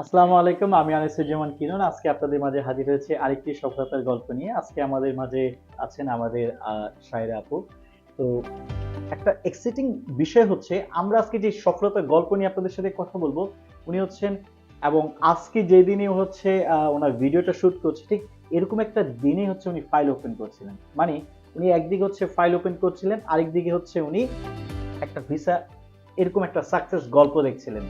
আসসালামু আলাইকুম। আমি আনিসুজ্জামান কিরণ। আজকে আপনাদের মাঝে হাজির হয়েছি আরেকটি সফলতার গল্প নিয়ে। আজকে আমাদের মাঝে আছেন আমাদের শায়রা আপু। তো একটা এক্সাইটিং বিষয় হচ্ছে আমরা আজকে যে সফলতার গল্প নিয়ে আপনাদের সাথে কথা বলবো, উনি হচ্ছেন এবং আজকে যেদিনে হচ্ছে উনার ভিডিওটা শুট করছে ঠিক এরকম একটা দিনে হচ্ছে উনি ফাইল ওপেন করছিলেন। মানে উনি একদিকে হচ্ছে ফাইল ওপেন করছিলেন, আরেকদিকে হচ্ছে উনি একটা ভিসা এরকম একটা সাকসেস গল্প দেখছিলেন।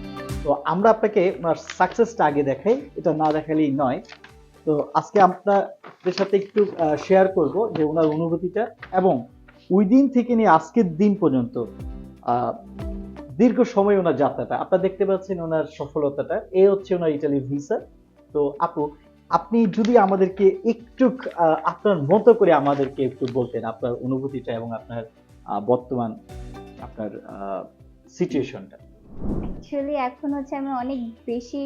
তো আমরা আপনাকে ওনার সাকসেসটা আগে দেখাই, এটা না দেখালেই নয়। তো আজকে আপনাদের সাথে একটু শেয়ার করব যে ওনার অনুভূতিটা এবং ওই দিন থেকে নিয়ে আজকের দিন পর্যন্ত আহ, দীর্ঘ সময় ওনার যাত্রাটা আপনারা দেখতে পাচ্ছেন, ওনার সফলতাটা এ হচ্ছে ওনার ইটালি ভিসা। তো আপু, আপনি যদি আমাদেরকে একটু আপনার মতো করে আমাদেরকে একটু বলতেন আপনার অনুভূতিটা এবং আপনার বর্তমান আপনার সিচুয়েশনটা। অ্যাকচুয়ালি এখন হচ্ছে আমি অনেক বেশি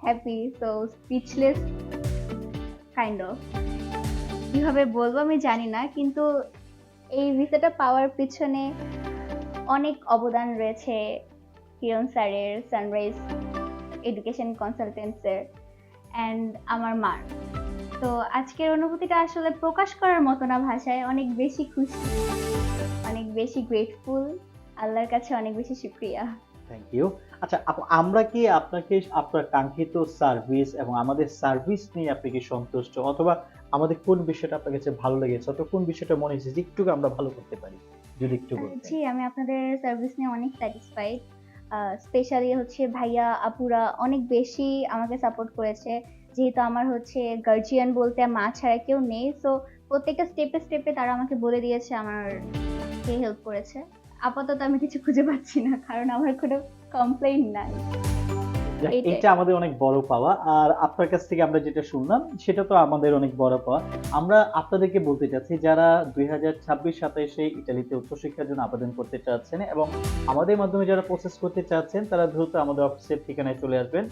happy, so speechless kind of. কিভাবে বলবো আমি জানি না, কিন্তু এই ভিসাটা পাওয়ার পিছনে অনেক অবদান রয়েছে কিরণ স্যারের, সানরাইজ এডুকেশন কনসালটেন্টসের অ্যান্ড আমার মার। তো আজকের অনুভূতিটা আসলে প্রকাশ করার মতো না ভাষায়। অনেক বেশি খুশি, অনেক বেশি গ্রেটফুল, আল্লাহর কাছে অনেক বেশি শুক্রিয়া। Thank you. আচ্ছা আপু, আমরা কি আপনাকে আপনার কাঙ্ক্ষিত সার্ভিস এবং আমাদের সার্ভিস নিয়ে আপনি কি সন্তুষ্ট, অথবা আমাদের কোন বিষয়টা আপনার কাছে ভালো লেগেছে, অথবা কোন বিষয়টা মনে হয়েছে যে একটু আমরা ভালো করতে পারি, যদি একটু বলতেন। জি, আমি আপনাদের সার্ভিস নিয়ে অনেক স্যাটিসফাইড। স্পেশালি হচ্ছে ভাইয়া আপুরা অনেক বেশি আমাকে সাপোর্ট করেছে। যেহেতু আমার হচ্ছে গার্জিয়ান বলতে মা ছাড়া কেউ নেই, সো প্রত্যেকটা স্টেপে স্টেপে তারা আমাকে বলে দিয়েছে, আমাকে হেল্প করেছে। আপাতত আমি কিছু খুঁজে পাচ্ছি না, কারণ আমার কোনো কমপ্লেইন নাই। যাক, এইটাই। এটা আমাদের অনেক বড় পাওয়া। আর আপনার কাছ থেকে আমরা যেটা শুনলাম সেটা তো আমাদের অনেক বড় পাওয়া। আমরা আপনাদেরকে বলতে চাচ্ছি যারা 2026-27 ইতালিতে উচ্চশিক্ষার জন্য আবেদন করতে চাচ্ছেন এবং আমাদের মাধ্যমে যারা প্রসেস করতে চাচ্ছেন, তারা দ্রুত আমাদের অফিসের ঠিকানায় চলে আসবেন,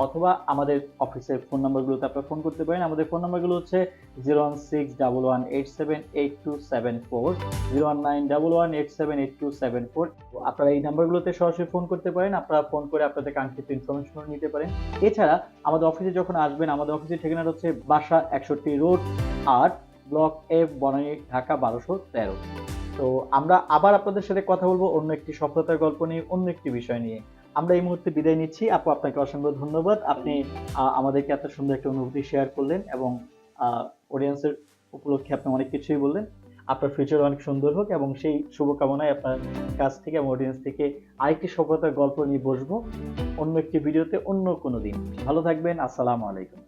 অথবা আমাদের অফিসের ফোন নাম্বারগুলোতে আপনারা ফোন করতে পারেন। আমাদের ফোন নাম্বারগুলো হচ্ছে 01611878274, 01911878274। আপনারা এই নাম্বারগুলোতে সরাসরি ফোন করতে পারেন। আপনারা ফোন করে আপনাদের কাঙ্ক্ষিত ইনফরমেশন নিতে পারেন। এছাড়া আমাদের অফিসে যখন আসবেন, আমাদের অফিসের ঠিকানাটা হচ্ছে বাসা 61 road 8, block F, Banani, Dhaka 1213। তো আমরা আবার আপনাদের সাথে কথা বলবো অন্য একটি সফলতার গল্প নিয়ে, অন্য একটি বিষয় নিয়ে। আমরা এই মুহূর্তে বিদায় নিচ্ছি। আপু, আপনাকে অসংখ্য ধন্যবাদ। আপনি আমাদেরকে এত সুন্দর একটা অনুভূতি শেয়ার করলেন এবং অডিয়েন্সের উপলক্ষে আপনি অনেক কিছুই বললেন। আপনার ফিউচার অনেক সুন্দর হোক এবং সেই শুভকামনায় আপনার কাছ থেকে এবং অডিয়েন্স থেকে আরেকটি সফলতার গল্প নিয়ে বসবো অন্য একটি ভিডিওতে অন্য কোনো দিন। ভালো থাকবেন। আসসালামু আলাইকুম।